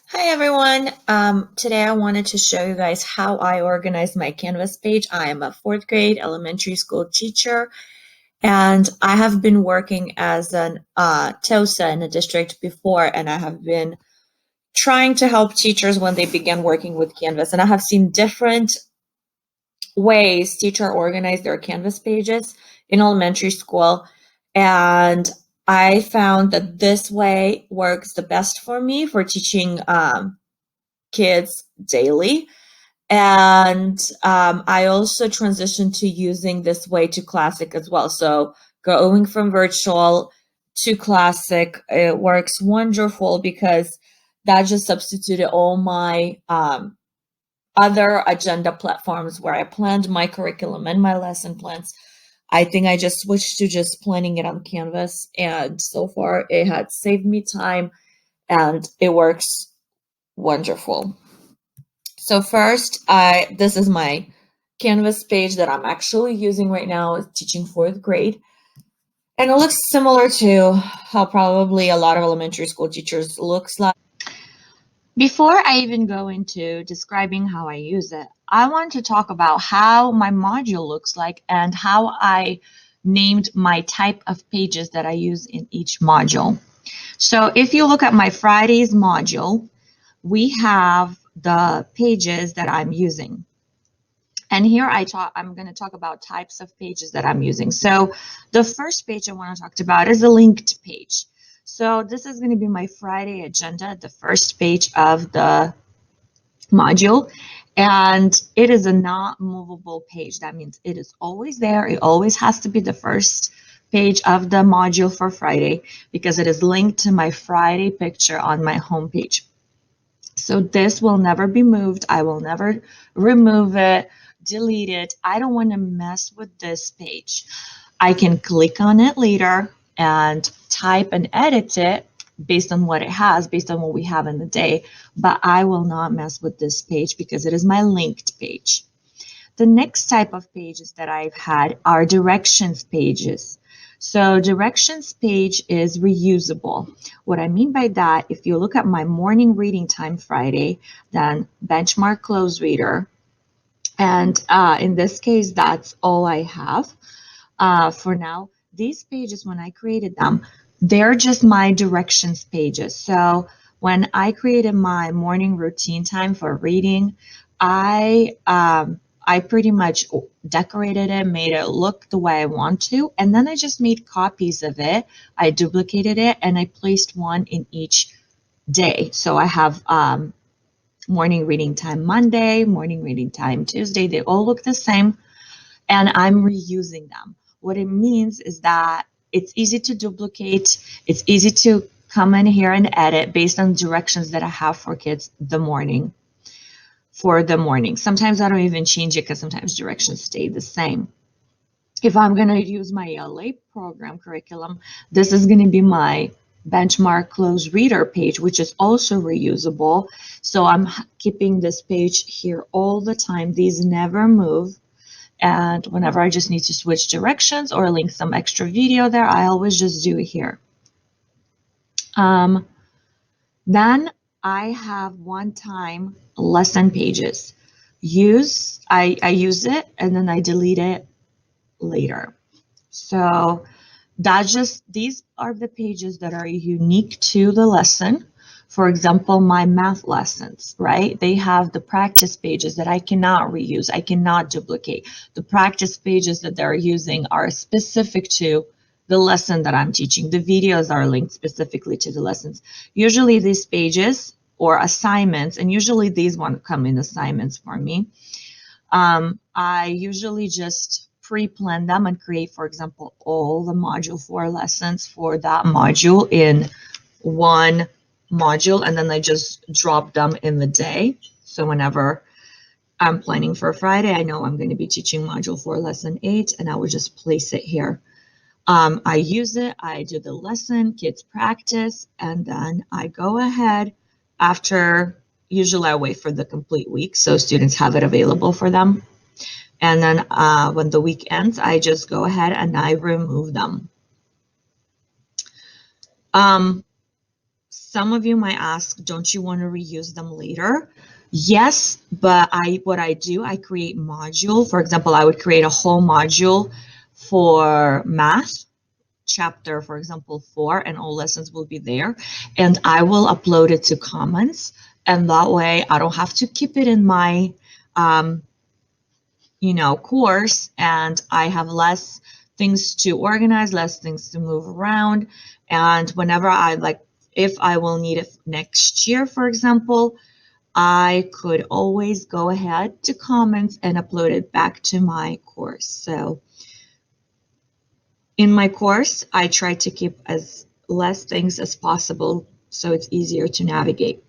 Hi everyone. Today I wanted to show you guys how I organize my Canvas page. I am a fourth grade elementary school teacher, and I have been working as an TOSA in a district before, and I have been trying to help teachers when they begin working with Canvas. And I have seen different ways teachers organize their Canvas pages in elementary school, and I found that this way works the best for me for teaching kids daily. And I also transitioned to using this way to Classic as well. So going from virtual to Classic, it works wonderful because that just substituted all my other agenda platforms where I planned my curriculum and my lesson plans. I think I just switched to just planning it on Canvas, and so far it had saved me time and it works wonderful. So first, this is my Canvas page that I'm actually using right now, teaching fourth grade. And it looks similar to how probably a lot of elementary school teachers looks like. Before I even go into describing how I use it, I want to talk about how my module looks like and how I named my type of pages that I use in each module. So if you look at my Fridays module, we have the pages that I'm using. And here I'm going to talk about types of pages that I'm using. So the first page I want to talk about is a linked page. So this is going to be my Friday agenda, the first page of the module. And it is a not movable page. That means it is always there. It always has to be the first page of the module for Friday because it is linked to my Friday picture on my homepage. So this will never be moved. I will never remove it, delete it. I don't want to mess with this page. I can click on it later and type and edit it based on what it has, based on what we have in the day, but I will not mess with this page because it is my linked page. The next type of pages that I've had are directions pages. So directions page is reusable. What I mean by that, if you look at my morning reading time Friday, then benchmark close reader, and in this case, that's all I have for now. These pages, when I created them, they're just my directions pages. So when I created my morning routine time for reading, I pretty much decorated it, made it look the way I want to, and then I just made copies of it. I duplicated it, and I placed one in each day. So I have morning reading time Monday, morning reading time Tuesday. They all look the same, and I'm reusing them. What it means is that it's easy to duplicate. It's easy to come in here and edit based on directions that I have for kids for the morning. Sometimes I don't even change it because sometimes directions stay the same. If I'm going to use my LA program curriculum, this is going to be my benchmark close reader page, which is also reusable. So I'm keeping this page here all the time. These never move. And whenever I just need to switch directions or link some extra video there, I always just do it here. Then I have one-time lesson pages. I use it and then I delete it later. So these are the pages that are unique to the lesson. For example, my math lessons, right? They have the practice pages that I cannot reuse. I cannot duplicate. The practice pages that they're using are specific to the lesson that I'm teaching. The videos are linked specifically to the lessons. Usually these pages or assignments, and usually these ones come in assignments for me. I usually just pre-plan them and create, for example, all the module 4 lessons for that module in one module, and then I just drop them in the day. So whenever I'm planning for Friday, I know I'm going to be teaching module 4 lesson 8, and I will just place it here. I use it, I do the lesson, kids practice, and then I go ahead after, usually I wait for the complete week so students have it available for them. And then when the week ends, I just go ahead and I remove them. Some of you might ask, don't you want to reuse them later? Yes, but what I do, I create module. For example, I would create a whole module for math, chapter, for example, 4, and all lessons will be there. And I will upload it to Commons. And that way I don't have to keep it in my, course, and I have less things to organize, less things to move around. And whenever if I will need it next year, for example, I could always go ahead to Commons and upload it back to my course. So in my course, I try to keep as less things as possible so it's easier to navigate.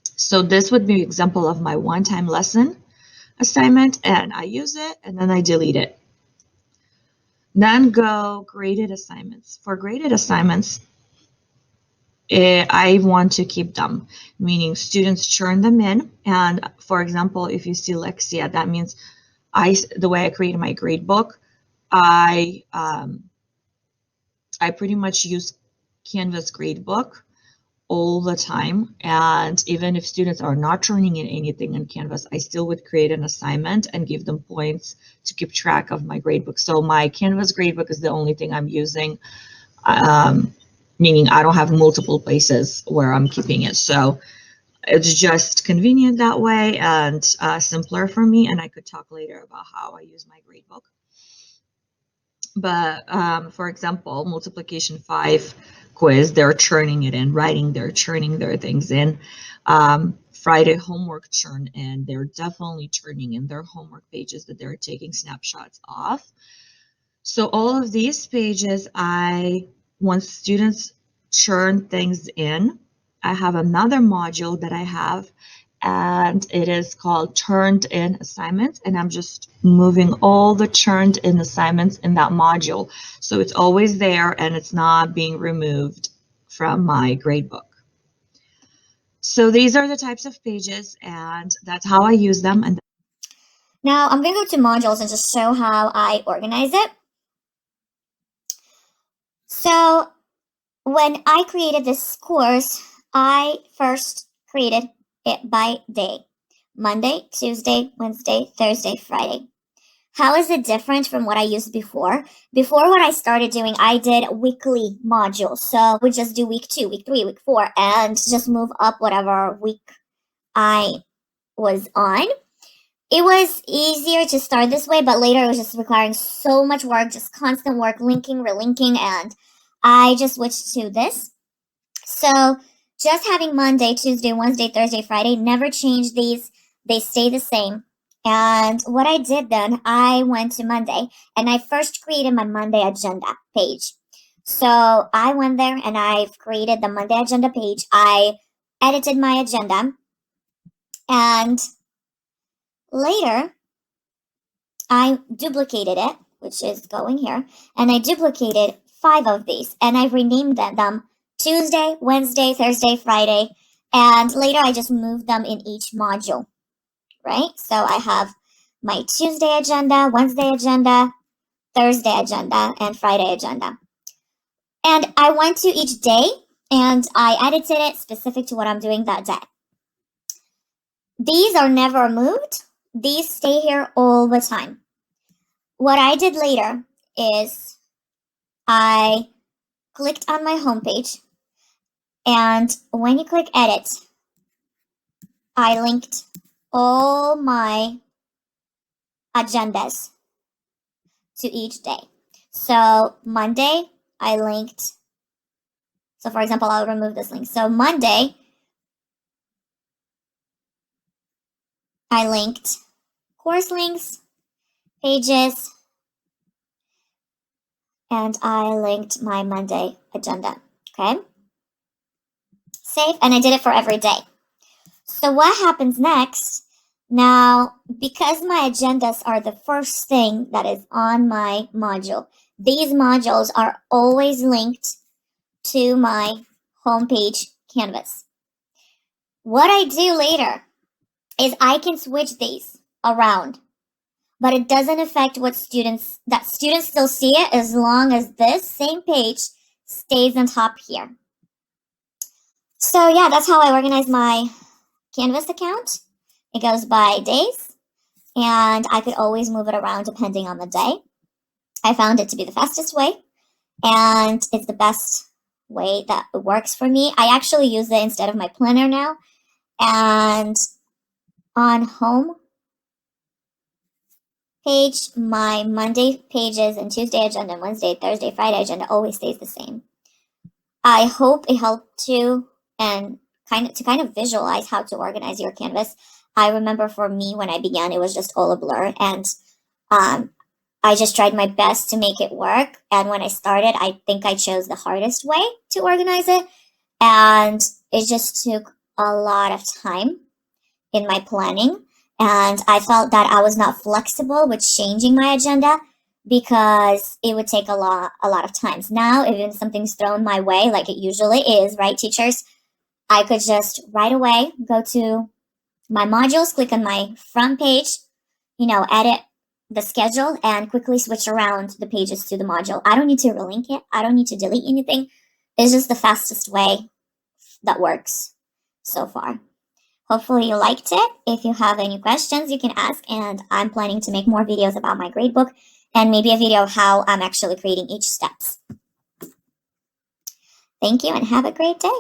So this would be an example of my one-time lesson assignment, and I use it and then I delete it. Then go graded assignments. For graded assignments, I want to keep them, meaning students turn them in. And for example, if you see Lexia, that means the way I created my grade book, I pretty much use Canvas gradebook all the time. And even if students are not turning in anything in Canvas, I still would create an assignment and give them points to keep track of my gradebook. So my Canvas gradebook is the only thing I'm using, meaning I don't have multiple places where I'm keeping it. So it's just convenient that way and simpler for me. And I could talk later about how I use my gradebook. But for example, multiplication 5 quiz, they're churning it in. Writing, they're churning their things in. Friday homework churn in. They're definitely turning in their homework pages that they're taking snapshots of. So all of these pages, once students churn things in, I have another module that I have, and it is called Turned In Assignments, and I'm just moving all the turned in assignments in that module. So it's always there and it's not being removed from my gradebook. So these are the types of pages, and that's how I use them. And now I'm going to go to modules and just show how I organize it. So when I created this course, I first created it by day. Monday, Tuesday, Wednesday, Thursday, Friday. How is it different from what I used before? Before, when I started doing, I did weekly modules. So we just do week 2, week 3, week 4, and just move up whatever week I was on. It was easier to start this way, but later it was just requiring so much work, just constant work, linking, relinking, and I just switched to this. So just having Monday, Tuesday, Wednesday, Thursday, Friday, never changed these. They stay the same. And what I did then, I went to Monday and I first created my Monday agenda page. So I went there and I've created the Monday agenda page. I edited my agenda, and later I duplicated it, which is going here, and I duplicated 5 of these and I renamed them Tuesday, Wednesday, Thursday, Friday, and later I just moved them in each module, right? So I have my Tuesday agenda, Wednesday agenda, Thursday agenda, and Friday agenda. And I went to each day and I edited it specific to what I'm doing that day. These are never moved. These stay here all the time. What I did later is I clicked on my homepage, and when you click edit, I linked all my agendas to each day. So Monday, I linked, so for example, I'll remove this link. So Monday, I linked course links, pages, and I linked my Monday agenda, okay? Save, and I did it for every day. So what happens next? Now, because my agendas are the first thing that is on my module, these modules are always linked to my homepage Canvas. What I do later is I can switch these around. but it doesn't affect that students still see it as long as this same page stays on top here. So yeah, that's how I organize my Canvas account. It goes by days, and I could always move it around depending on the day. I found it to be the fastest way, and it's the best way that works for me. I actually use it instead of my planner now, and on home page, my Monday pages and Tuesday agenda, and Wednesday, Thursday, Friday agenda always stays the same. I hope it helped you and kind of visualize how to organize your Canvas. I remember for me when I began, it was just all a blur, and um, I just tried my best to make it work. And when I started, I think I chose the hardest way to organize it, and it just took a lot of time in my planning. And I felt that I was not flexible with changing my agenda because it would take a lot of times. Now, if something's thrown my way, like it usually is, right, teachers, I could just right away go to my modules, click on my front page, edit the schedule, and quickly switch around the pages to the module. I don't need to relink it. I don't need to delete anything. It's just the fastest way that works so far. Hopefully you liked it. If you have any questions, you can ask, and I'm planning to make more videos about my gradebook and maybe a video of how I'm actually creating each steps. Thank you and have a great day.